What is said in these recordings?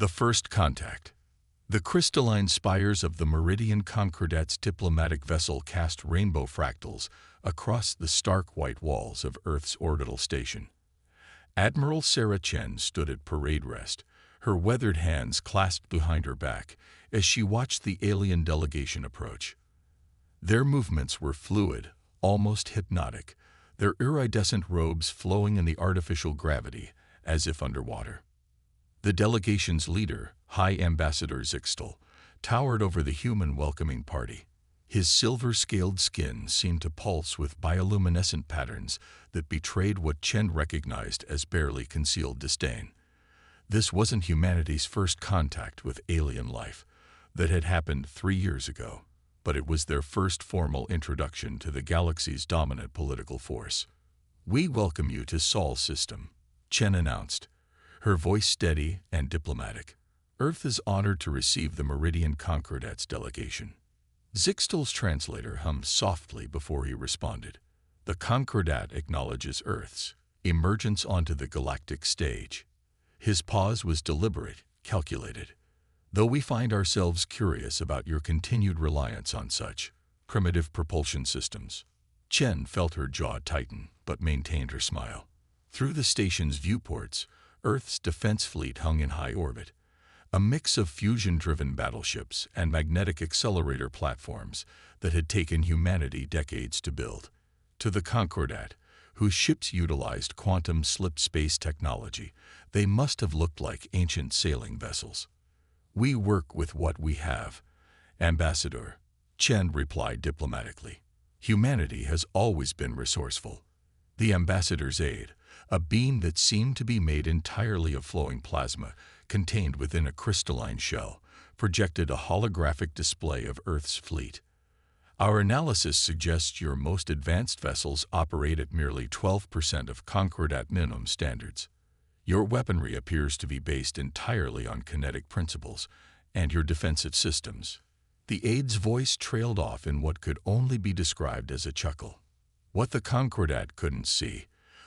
The First Contact. The crystalline spires of the Meridian Concordat's diplomatic vessel cast rainbow fractals across the stark white walls of Earth's orbital station. Admiral Sarah Chen stood at parade rest, her weathered hands clasped behind her back as she watched the alien delegation approach. Their movements were fluid, almost hypnotic, their iridescent robes flowing in the artificial gravity as if underwater. The delegation's leader, High Ambassador Zixtal, towered over the human welcoming party. His silver-scaled skin seemed to pulse with bioluminescent patterns that betrayed what Chen recognized as barely concealed disdain. This wasn't humanity's first contact with alien life that had happened 3 years ago, but it was their first formal introduction to the galaxy's dominant political force. "We welcome you to Sol System," Chen announced, her voice steady and diplomatic. "Earth is honored to receive the Meridian Concordat's delegation." Zixtal's translator hummed softly before he responded. "The Concordat acknowledges Earth's emergence onto the galactic stage." His pause was deliberate, calculated. "Though we find ourselves curious about your continued reliance on such primitive propulsion systems." Chen felt her jaw tighten, but maintained her smile. Through the station's viewports, Earth's defense fleet hung in high orbit, a mix of fusion-driven battleships and magnetic accelerator platforms that had taken humanity decades to build. To the Concordat, whose ships utilized quantum slipped space technology, they must have looked like ancient sailing vessels. "We work with what we have, Ambassador," Chen replied diplomatically. "Humanity has always been resourceful." The ambassador's aide, a being that seemed to be made entirely of flowing plasma, contained within a crystalline shell, projected a holographic display of Earth's fleet. "Our analysis suggests your most advanced vessels operate at merely 12% of Concordat minimum standards. Your weaponry appears to be based entirely on kinetic principles, and your defensive systems." The aide's voice trailed off in what could only be described as a chuckle. What the Concordat couldn't see,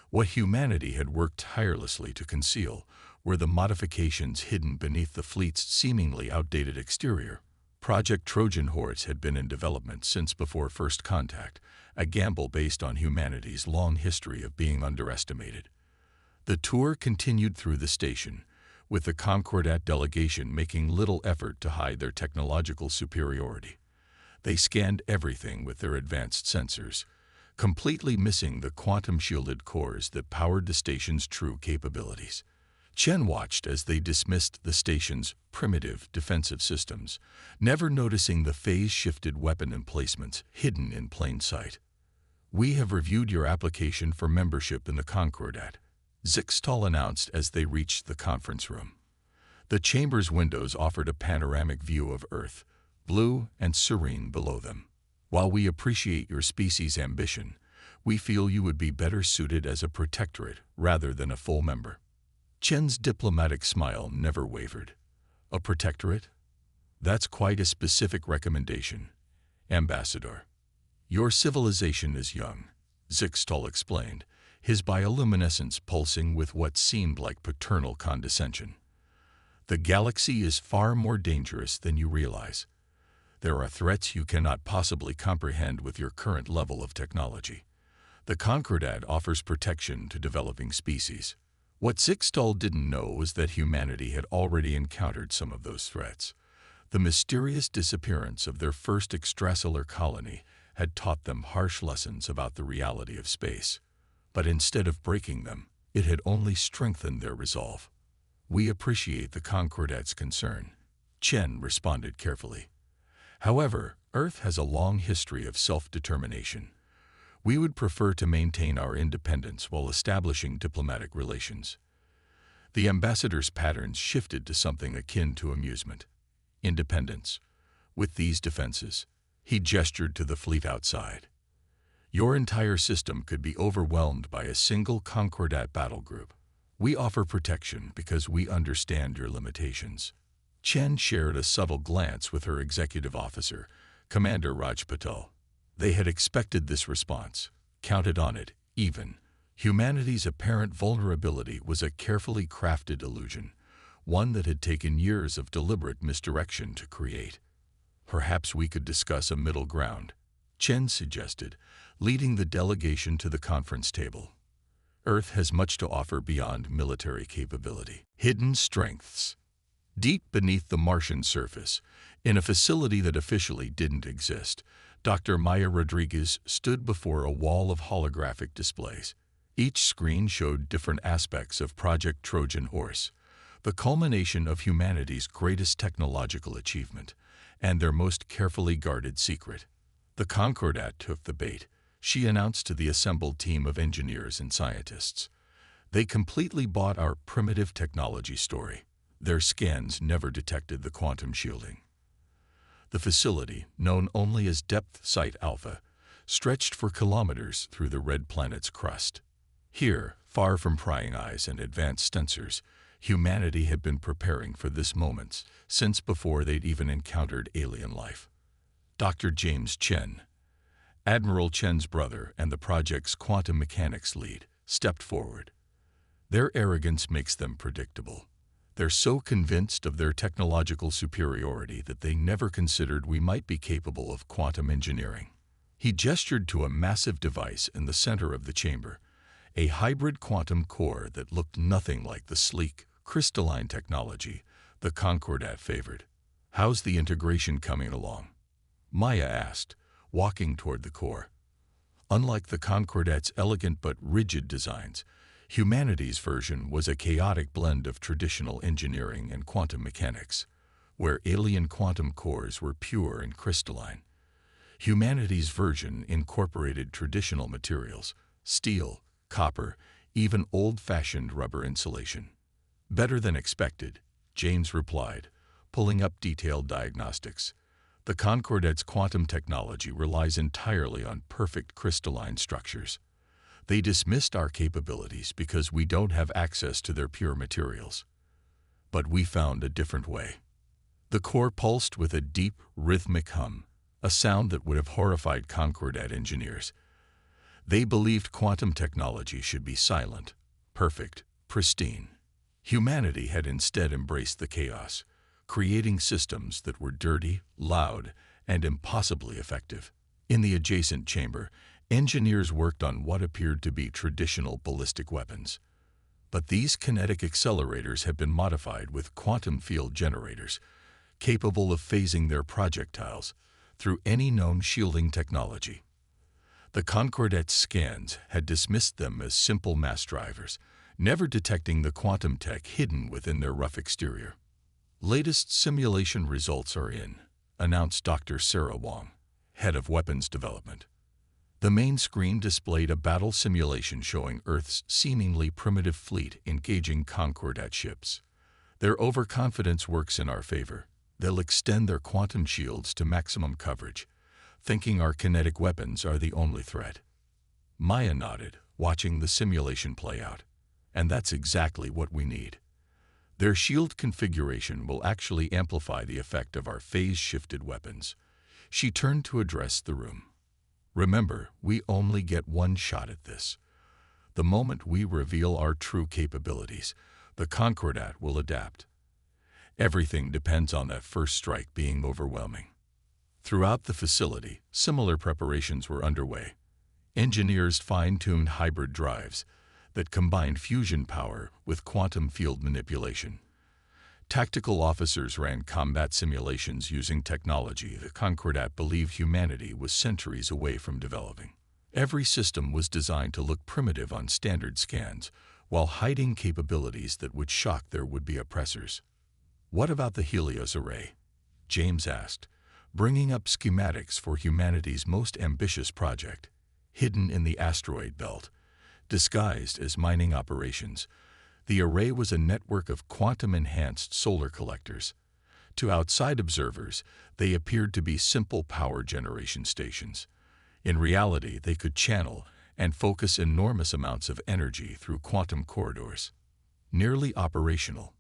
what humanity had worked tirelessly to conceal, were the modifications hidden beneath the fleet's seemingly outdated exterior. Project Trojan Horse had been in development since before First Contact, a gamble based on humanity's long history of being underestimated. The tour continued through the station, with the Concordat delegation making little effort to hide their technological superiority. They scanned everything with their advanced sensors, completely missing the quantum-shielded cores that powered the station's true capabilities. Chen watched as they dismissed the station's primitive defensive systems, never noticing the phase-shifted weapon emplacements hidden in plain sight. "We have reviewed your application for membership in the Concordat," Zixtal announced as they reached the conference room. The chamber's windows offered a panoramic view of Earth, blue and serene below them. "While we appreciate your species' ambition, we feel you would be better suited as a protectorate rather than a full member." Chen's diplomatic smile never wavered. "A protectorate? That's quite a specific recommendation, Ambassador." "Your civilization is young," Zixtal explained, his bioluminescence pulsing with what seemed like paternal condescension. "The galaxy is far more dangerous than you realize. There are threats you cannot possibly comprehend with your current level of technology. The Concordat offers protection to developing species." What Zixtal didn't know was that humanity had already encountered some of those threats. The mysterious disappearance of their first extrasolar colony had taught them harsh lessons about the reality of space. But instead of breaking them, it had only strengthened their resolve. "We appreciate the Concordat's concern," Chen responded carefully. "However, Earth has a long history of self-determination. We would prefer to maintain our independence while establishing diplomatic relations." The ambassador's patterns shifted to something akin to amusement. "Independence. With these defenses," he gestured to the fleet outside. "Your entire system could be overwhelmed by a single Concordat battle group. We offer protection because we understand your limitations." Chen shared a subtle glance with her executive officer, Commander Rajpatel. They had expected this response, counted on it, even. Humanity's apparent vulnerability was a carefully crafted illusion, one that had taken years of deliberate misdirection to create. Perhaps we could discuss a middle ground, Chen suggested, leading the delegation to the conference table. Earth has much to offer beyond military capability. Hidden strengths. Deep beneath the Martian surface, in a facility that officially didn't exist, Dr. Maya Rodriguez stood before a wall of holographic displays. Each screen showed different aspects of Project Trojan Horse, the culmination of humanity's greatest technological achievement, and their most carefully guarded secret. The Concordat took the bait, she announced to the assembled team of engineers and scientists. They completely bought our primitive technology story. Their scans never detected the quantum shielding. The facility, known only as Depth Site Alpha, stretched for kilometers through the red planet's crust. Here, far from prying eyes and advanced sensors, humanity had been preparing for this moment since before they'd even encountered alien life. Dr. James Chen, Admiral Chen's brother and the project's quantum mechanics lead, stepped forward. Their arrogance makes them predictable. They're so convinced of their technological superiority that they never considered we might be capable of quantum engineering. He gestured to a massive device in the center of the chamber, a hybrid quantum core that looked nothing like the sleek, crystalline technology the Concordat favored. "How's the integration coming along?" Maya asked, walking toward the core. Unlike the Concordat's elegant but rigid designs, humanity's version was a chaotic blend of traditional engineering and quantum mechanics, where alien quantum cores were pure and crystalline. Humanity's version incorporated traditional materials, steel, copper, even old-fashioned rubber insulation. "Better than expected," James replied, pulling up detailed diagnostics. The Concordat's quantum technology relies entirely on perfect crystalline structures. They dismissed our capabilities because we don't have access to their pure materials. But we found a different way. The core pulsed with a deep, rhythmic hum, a sound that would have horrified Concordat engineers. They believed quantum technology should be silent, perfect, pristine. Humanity had instead embraced the chaos, creating systems that were dirty, loud, and impossibly effective. In the adjacent chamber, engineers worked on what appeared to be traditional ballistic weapons. But these kinetic accelerators had been modified with quantum field generators, capable of phasing their projectiles through any known shielding technology. The Concordat's scans had dismissed them as simple mass drivers, never detecting the quantum tech hidden within their rough exterior. "Latest simulation results are in," announced Dr. Sarah Wong, head of weapons development. The main screen displayed a battle simulation showing Earth's seemingly primitive fleet engaging Concordat ships. "Their overconfidence works in our favor. They'll extend their quantum shields to maximum coverage, thinking our kinetic weapons are the only threat." Maya nodded, watching the simulation play out. "And that's exactly what we need. Their shield configuration will actually amplify the effect of our phase-shifted weapons." She turned to address the room. "Remember, we only get one shot at this. The moment we reveal our true capabilities, the Concordat will adapt. Everything depends on that first strike being overwhelming." Throughout the facility, similar preparations were underway. Engineers fine-tuned hybrid drives that combined fusion power with quantum field manipulation. Tactical officers ran combat simulations using technology the Concordat believed humanity was centuries away from developing. Every system was designed to look primitive on standard scans, while hiding capabilities that would shock their would-be oppressors. "What about the Helios array?" James asked, bringing up schematics for humanity's most ambitious project. Hidden in the asteroid belt, disguised as mining operations, the array was a network of quantum-enhanced solar collectors. To outside observers, they appeared to be simple power generation stations. In reality, they could channel and focus enormous amounts of energy through quantum corridors. "Nearly operational,"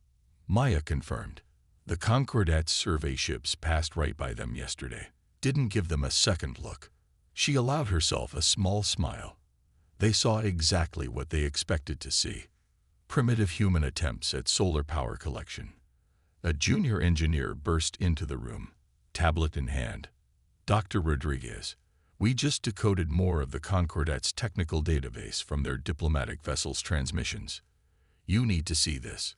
Maya confirmed. "The Concordat's survey ships passed right by them yesterday. Didn't give them a second look." She allowed herself a small smile. They saw exactly what they expected to see. primitive human attempts at solar power collection. A junior engineer burst into the room, tablet in hand. "Dr. Rodriguez, we just decoded more of the Concordat's technical database from their diplomatic vessel's transmissions. You need to see this."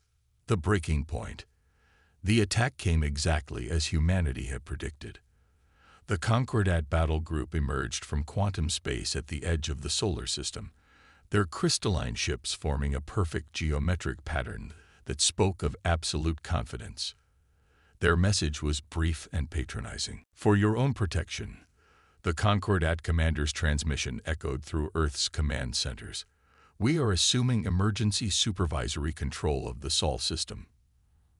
The breaking point. The attack came exactly as humanity had predicted. The Concordat battle group emerged from quantum space at the edge of the solar system, their crystalline ships forming a perfect geometric pattern that spoke of absolute confidence. Their message was brief and patronizing. "For your own protection." The Concordat commander's transmission echoed through Earth's command centers. "We are assuming emergency supervisory control of the Sol system.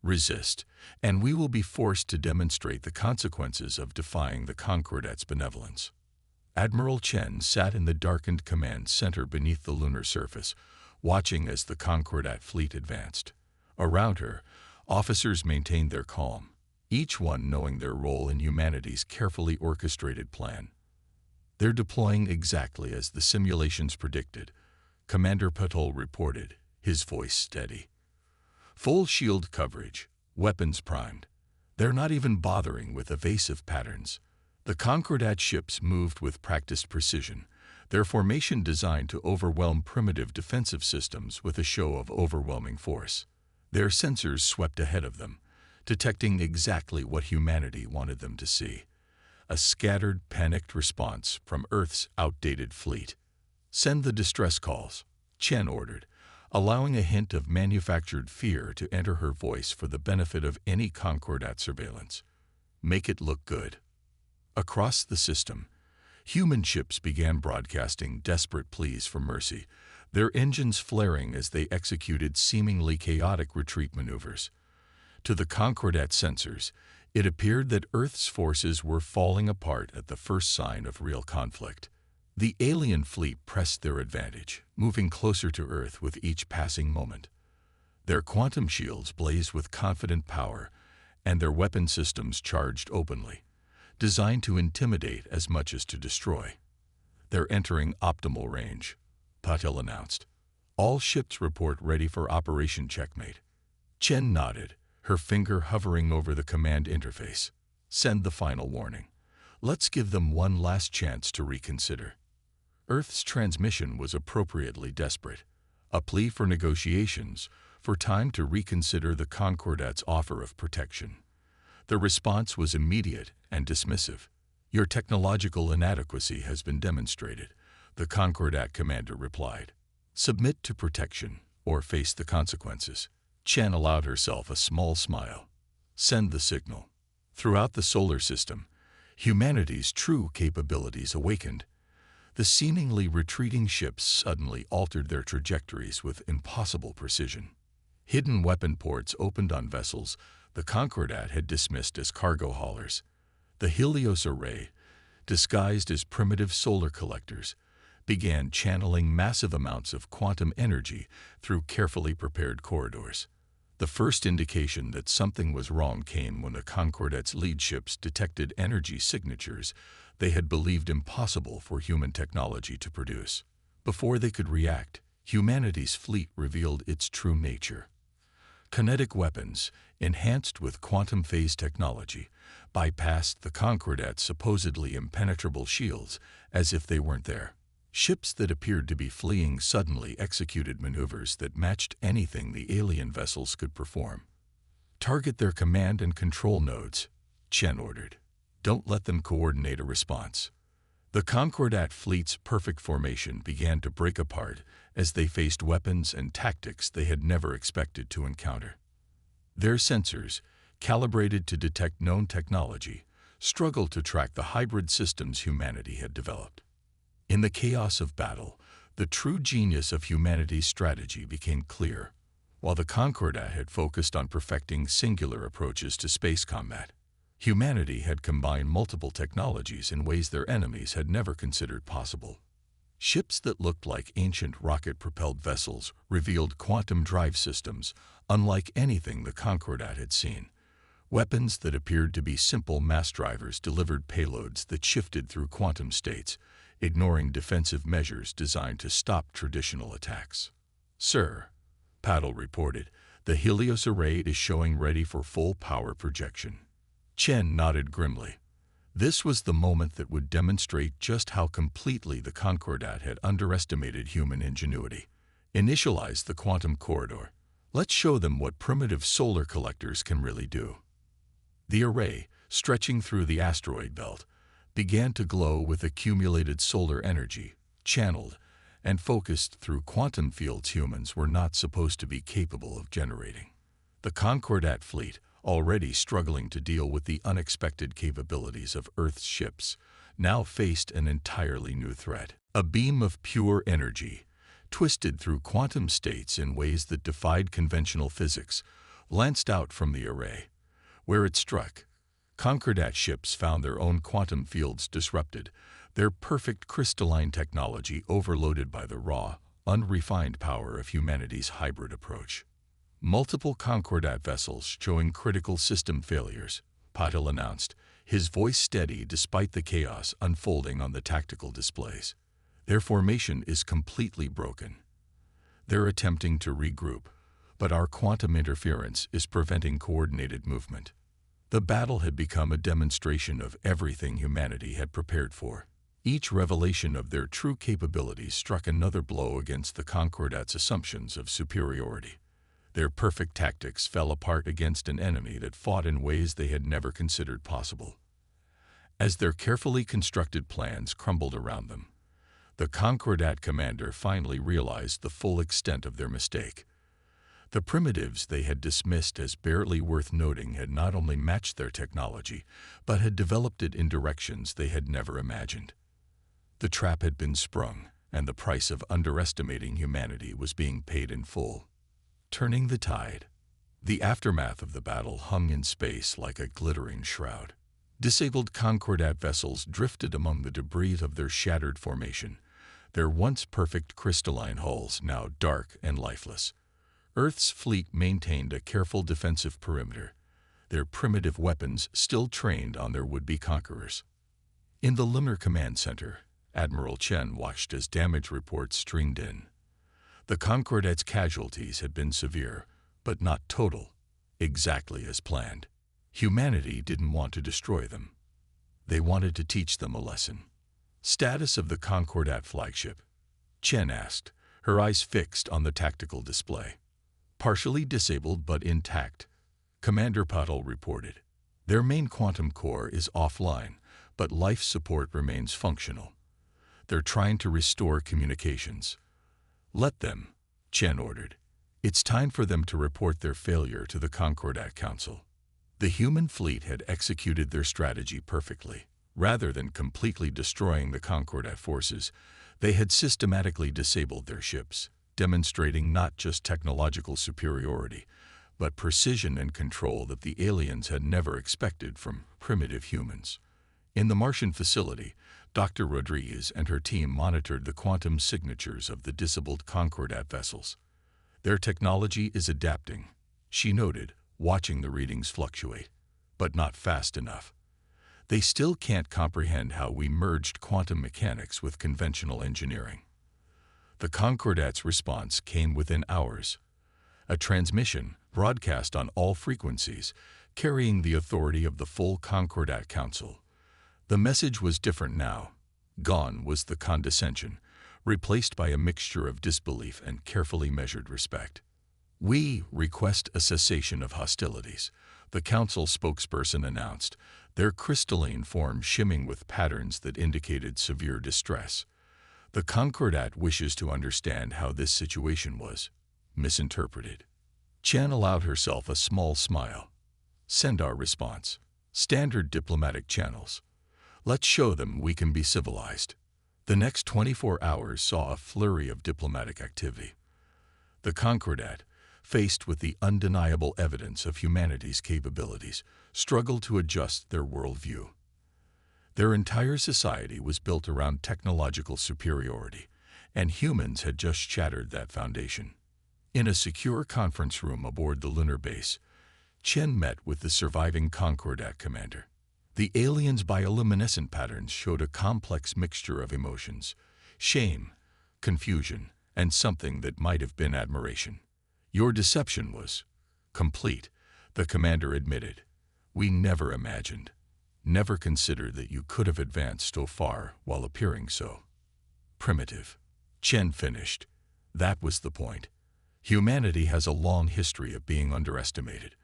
Resist, and we will be forced to demonstrate the consequences of defying the Concordat's benevolence." Admiral Chen sat in the darkened command center beneath the lunar surface, watching as the Concordat fleet advanced. Around her, officers maintained their calm, each one knowing their role in humanity's carefully orchestrated plan. "They're deploying exactly as the simulations predicted," Commander Patel reported, his voice steady. "Full shield coverage, weapons primed. They're not even bothering with evasive patterns." The Concordat ships moved with practiced precision, their formation designed to overwhelm primitive defensive systems with a show of overwhelming force. Their sensors swept ahead of them, detecting exactly what humanity wanted them to see: a scattered, panicked response from Earth's outdated fleet. "Send the distress calls," Chen ordered, allowing a hint of manufactured fear to enter her voice for the benefit of any Concordat surveillance. "Make it look good." Across the system, human ships began broadcasting desperate pleas for mercy, their engines flaring as they executed seemingly chaotic retreat maneuvers. To the Concordat sensors, it appeared that Earth's forces were falling apart at the first sign of real conflict. The alien fleet pressed their advantage, moving closer to Earth with each passing moment. Their quantum shields blazed with confident power, and their weapon systems charged openly, designed to intimidate as much as to destroy. "They're entering optimal range," Patel announced. "All ships report ready for Operation Checkmate." Chen nodded, her finger hovering over the command interface. "Send the final warning. Let's give them one last chance to reconsider." Earth's transmission was appropriately desperate, a plea for negotiations, for time to reconsider the Concordat's offer of protection. The response was immediate and dismissive. "Your technological inadequacy has been demonstrated," the Concordat commander replied. "Submit to protection or face the consequences." Chen allowed herself a small smile. "Send the signal." Throughout the solar system, humanity's true capabilities awakened. The seemingly retreating ships suddenly altered their trajectories with impossible precision. Hidden weapon ports opened on vessels the Concordat had dismissed as cargo haulers. The Helios array, disguised as primitive solar collectors, began channeling massive amounts of quantum energy through carefully prepared corridors. The first indication that something was wrong came when the Concordat's lead ships detected energy signatures they had believed impossible for human technology to produce. Before they could react, humanity's fleet revealed its true nature. Kinetic weapons, enhanced with quantum phase technology, bypassed the Concordat's supposedly impenetrable shields as if they weren't there. Ships that appeared to be fleeing suddenly executed maneuvers that matched anything the alien vessels could perform. "Target their command and control nodes," Chen ordered. "Don't let them coordinate a response." The Concordat fleet's perfect formation began to break apart as they faced weapons and tactics they had never expected to encounter. Their sensors, calibrated to detect known technology, struggled to track the hybrid systems humanity had developed. In the chaos of battle, the true genius of humanity's strategy became clear. While the Concordat had focused on perfecting singular approaches to space combat, humanity had combined multiple technologies in ways their enemies had never considered possible. Ships that looked like ancient rocket-propelled vessels revealed quantum drive systems unlike anything the Concordat had seen. Weapons that appeared to be simple mass drivers delivered payloads that shifted through quantum states, ignoring defensive measures designed to stop traditional attacks. "Sir," Paddle reported. The Helios array is showing ready for full power projection. Chen nodded grimly. This was the moment that would demonstrate just how completely the Concordat had underestimated human ingenuity. Initialize the quantum corridor. Let's show them what primitive solar collectors can really do. The array, stretching through the asteroid belt, began to glow with accumulated solar energy, channeled and focused through quantum fields humans were not supposed to be capable of generating. The Concordat fleet, already struggling to deal with the unexpected capabilities of Earth's ships, now faced an entirely new threat. A beam of pure energy, twisted through quantum states in ways that defied conventional physics, lanced out from the array. Where it struck, Concordat ships found their own quantum fields disrupted, their perfect crystalline technology overloaded by the raw, unrefined power of humanity's hybrid approach. Multiple Concordat vessels showing critical system failures, Patil announced, his voice steady despite the chaos unfolding on the tactical displays. Their formation is completely broken. They're attempting to regroup, but our quantum interference is preventing coordinated movement. The battle had become a demonstration of everything humanity had prepared for. Each revelation of their true capabilities struck another blow against the Concordat's assumptions of superiority. Their perfect tactics fell apart against an enemy that fought in ways they had never considered possible. As their carefully constructed plans crumbled around them, the Concordat commander finally realized the full extent of their mistake. The primitives they had dismissed as barely worth noting had not only matched their technology, but had developed it in directions they had never imagined. The trap had been sprung, and the price of underestimating humanity was being paid in full. Turning the tide. The aftermath of the battle hung in space like a glittering shroud. Disabled Concordat vessels drifted among the debris of their shattered formation, their once perfect crystalline hulls now dark and lifeless. Earth's fleet maintained a careful defensive perimeter, their primitive weapons still trained on their would-be conquerors. In the Lunar Command Center, Admiral Chen watched as damage reports streamed in. The Concordat's casualties had been severe, but not total, exactly as planned. Humanity didn't want to destroy them. They wanted to teach them a lesson. Status of the Concordat flagship? Chen asked, her eyes fixed on the tactical display. Partially disabled but intact, Commander Patil reported. Their main quantum core is offline, but life support remains functional. They're trying to restore communications. Let them, Chen ordered. It's time for them to report their failure to the Concordat Council. The human fleet had executed their strategy perfectly. Rather than completely destroying the Concordat forces, they had systematically disabled their ships, demonstrating not just technological superiority, but precision and control that the aliens had never expected from primitive humans. In the Martian facility, Dr. Rodriguez and her team monitored the quantum signatures of the disabled Concordat vessels. Their technology is adapting, she noted, watching the readings fluctuate, but not fast enough. They still can't comprehend how we merged quantum mechanics with conventional engineering. The Concordat's response came within hours. A transmission, broadcast on all frequencies, carrying the authority of the full Concordat Council. The message was different now. Gone was the condescension, replaced by a mixture of disbelief and carefully measured respect. We request a cessation of hostilities, the Council spokesperson announced, their crystalline form shimmering with patterns that indicated severe distress. The Concordat wishes to understand how this situation was misinterpreted. Chen allowed herself a small smile. Send our response. Standard diplomatic channels. Let's show them we can be civilized. The next 24 hours saw a flurry of diplomatic activity. The Concordat, faced with the undeniable evidence of humanity's capabilities, struggled to adjust their worldview. Their entire society was built around technological superiority, and humans had just shattered that foundation. In a secure conference room aboard the lunar base, Chen met with the surviving Concordat commander. The aliens' bioluminescent patterns showed a complex mixture of emotions: shame, confusion, and something that might have been admiration. Your deception was complete, the commander admitted. We never imagined, never considered that you could have advanced so far while appearing so primitive. Chen finished. That was the point. Humanity has a long history of being underestimated.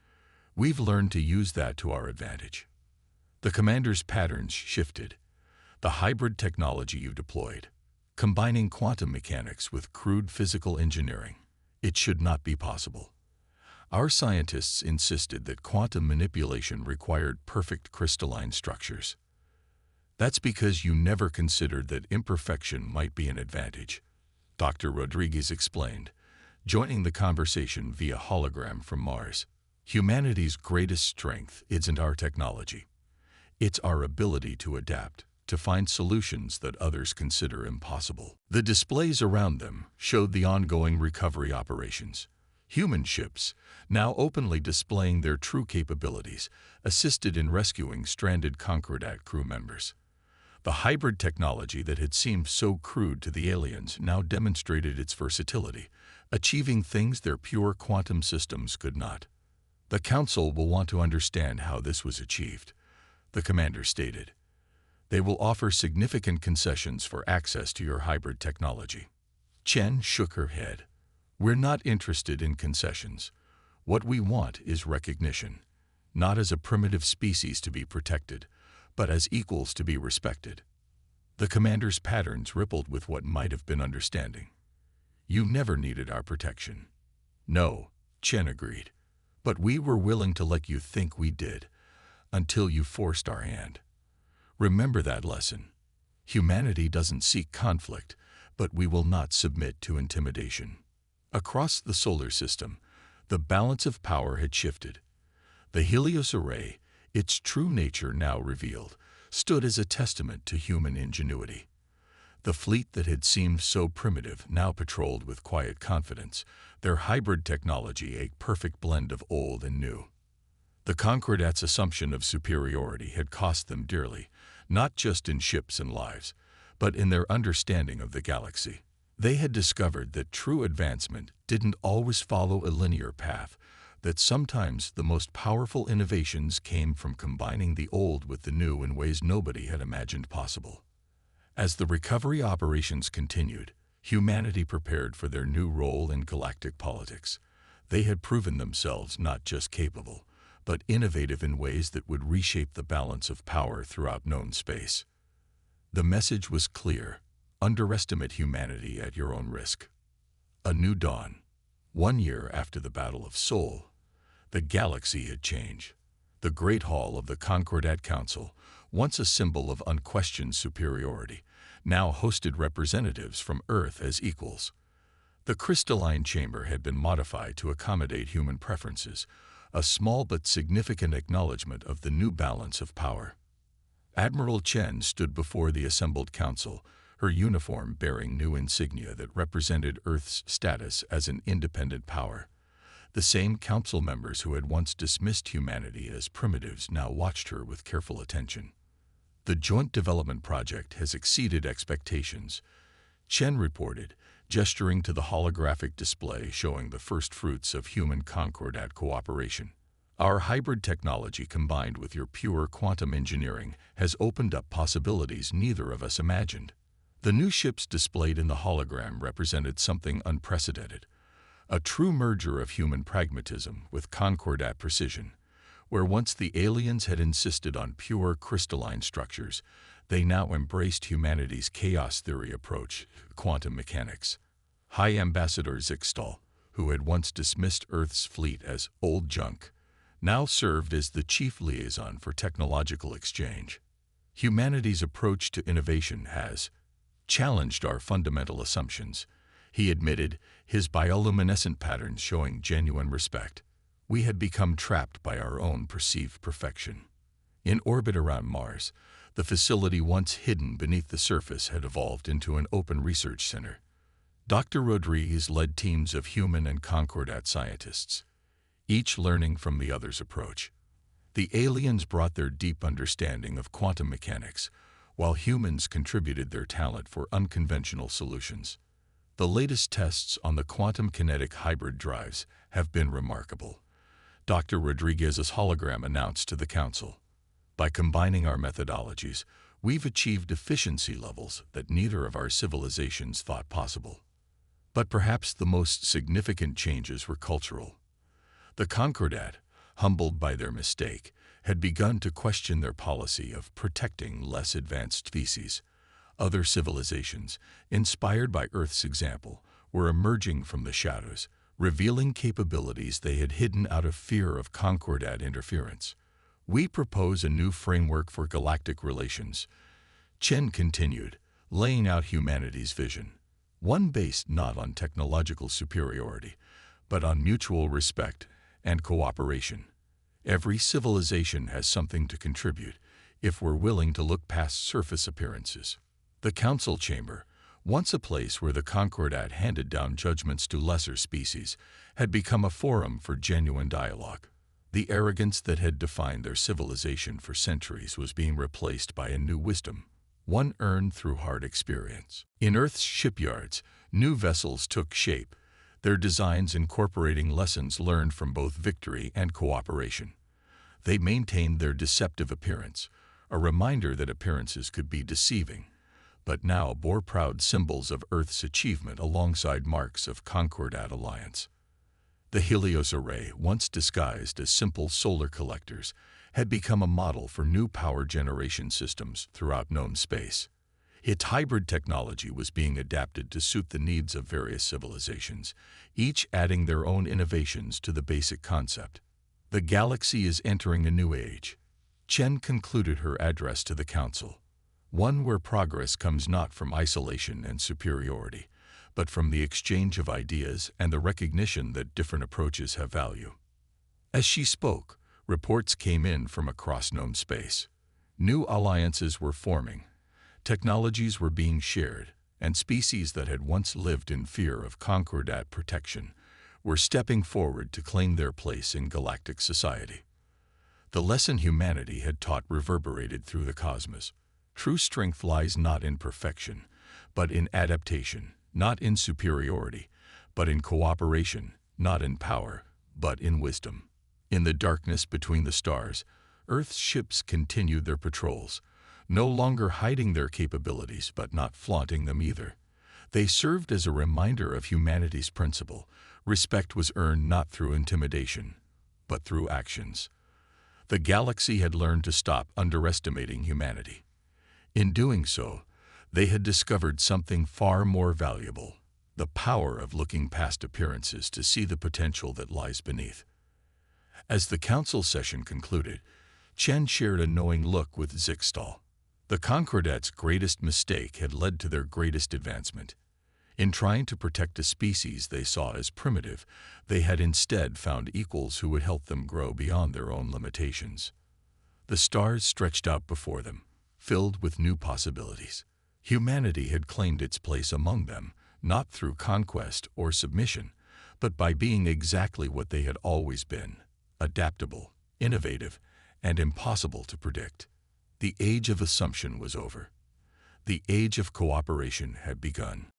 We've learned to use that to our advantage. The commander's patterns shifted. The hybrid technology you deployed, combining quantum mechanics with crude physical engineering, it should not be possible. Our scientists insisted that quantum manipulation required perfect crystalline structures. That's because you never considered that imperfection might be an advantage, Dr. Rodriguez explained, joining the conversation via hologram from Mars. Humanity's greatest strength isn't our technology. It's our ability to adapt, to find solutions that others consider impossible. The displays around them showed the ongoing recovery operations. Human ships, now openly displaying their true capabilities, assisted in rescuing stranded Concordat crew members. The hybrid technology that had seemed so crude to the aliens now demonstrated its versatility, achieving things their pure quantum systems could not. The Council will want to understand how this was achieved, the commander stated. They will offer significant concessions for access to your hybrid technology. Chen shook her head. We're not interested in concessions. What we want is recognition, not as a primitive species to be protected, but as equals to be respected. The commander's patterns rippled with what might have been understanding. You never needed our protection. No, Chen agreed. But we were willing to let you think we did, until you forced our hand. Remember that lesson. Humanity doesn't seek conflict, but we will not submit to intimidation. Across the solar system, the balance of power had shifted. The Helios Array, its true nature now revealed, stood as a testament to human ingenuity. The fleet that had seemed so primitive now patrolled with quiet confidence, their hybrid technology a perfect blend of old and new. The Concordats' assumption of superiority had cost them dearly, not just in ships and lives, but in their understanding of the galaxy. They had discovered that true advancement didn't always follow a linear path, that sometimes the most powerful innovations came from combining the old with the new in ways nobody had imagined possible. As the recovery operations continued, humanity prepared for their new role in galactic politics. They had proven themselves not just capable, but innovative in ways that would reshape the balance of power throughout known space. The message was clear: underestimate humanity at your own risk. A new dawn. 1 year after the Battle of Seoul, the galaxy had changed. The Great Hall of the Concordat Council, once a symbol of unquestioned superiority, now hosted representatives from Earth as equals. The crystalline chamber had been modified to accommodate human preferences, a small but significant acknowledgement of the new balance of power. Admiral Chen stood before the assembled council, her uniform bearing new insignia that represented Earth's status as an independent power. The same council members who had once dismissed humanity as primitives now watched her with careful attention. The joint development project has exceeded expectations, Chen reported, gesturing to the holographic display showing the first fruits of human Concordat cooperation. Our hybrid technology combined with your pure quantum engineering has opened up possibilities neither of us imagined. The new ships displayed in the hologram represented something unprecedented, a true merger of human pragmatism with Concordat precision. Where once the aliens had insisted on pure crystalline structures, they now embraced humanity's chaos theory approach, quantum mechanics. High Ambassador Zixtal, who had once dismissed Earth's fleet as old junk, now served as the chief liaison for technological exchange. Humanity's approach to innovation has challenged our fundamental assumptions, he admitted, his bioluminescent patterns showing genuine respect. We had become trapped by our own perceived perfection. In orbit around Mars, the facility once hidden beneath the surface had evolved into an open research center. Dr. Rodriguez led teams of human and Concordat scientists, each learning from the other's approach. The aliens brought their deep understanding of quantum mechanics, while humans contributed their talent for unconventional solutions. The latest tests on the quantum kinetic hybrid drives have been remarkable, Dr. Rodriguez's hologram announced to the Council. By combining our methodologies, we've achieved efficiency levels that neither of our civilizations thought possible. But perhaps the most significant changes were cultural. The Concordat, humbled by their mistake, had begun to question their policy of protecting less advanced species. Other civilizations, inspired by Earth's example, were emerging from the shadows, revealing capabilities they had hidden out of fear of Concordat interference. We propose a new framework for galactic relations, Chen continued, laying out humanity's vision. One based not on technological superiority, but on mutual respect and cooperation. Every civilization has something to contribute if we're willing to look past surface appearances. The Council Chamber, once a place where the Concordat handed down judgments to lesser species, had become a forum for genuine dialogue. The arrogance that had defined their civilization for centuries was being replaced by a new wisdom, one earned through hard experience. In Earth's shipyards, new vessels took shape, their designs incorporating lessons learned from both victory and cooperation. They maintained their deceptive appearance, a reminder that appearances could be deceiving, but now bore proud symbols of Earth's achievement alongside marks of Concordat alliance. The Helios array, once disguised as simple solar collectors, had become a model for new power generation systems throughout known space. Its hybrid technology was being adapted to suit the needs of various civilizations, each adding their own innovations to the basic concept. The galaxy is entering a new age. Chen concluded her address to the Council, one where progress comes not from isolation and superiority, but from the exchange of ideas and the recognition that different approaches have value. As she spoke, reports came in from across known space. New alliances were forming, technologies were being shared, and species that had once lived in fear of Concordat protection were stepping forward to claim their place in galactic society. The lesson humanity had taught reverberated through the cosmos. True strength lies not in perfection, but in adaptation, not in superiority, but in cooperation, not in power, but in wisdom. In the darkness between the stars, Earth's ships continued their patrols, no longer hiding their capabilities but not flaunting them either. They served as a reminder of humanity's principle. Respect was earned not through intimidation, but through actions. The galaxy had learned to stop underestimating humanity. In doing so, they had discovered something far more valuable, the power of looking past appearances to see the potential that lies beneath. As the council session concluded, Chen shared a knowing look with Zixtal. The Concordat's greatest mistake had led to their greatest advancement. In trying to protect a species they saw as primitive, they had instead found equals who would help them grow beyond their own limitations. The stars stretched out before them, filled with new possibilities. Humanity had claimed its place among them, not through conquest or submission, but by being exactly what they had always been: adaptable, innovative, and impossible to predict. The age of assumption was over. The age of cooperation had begun.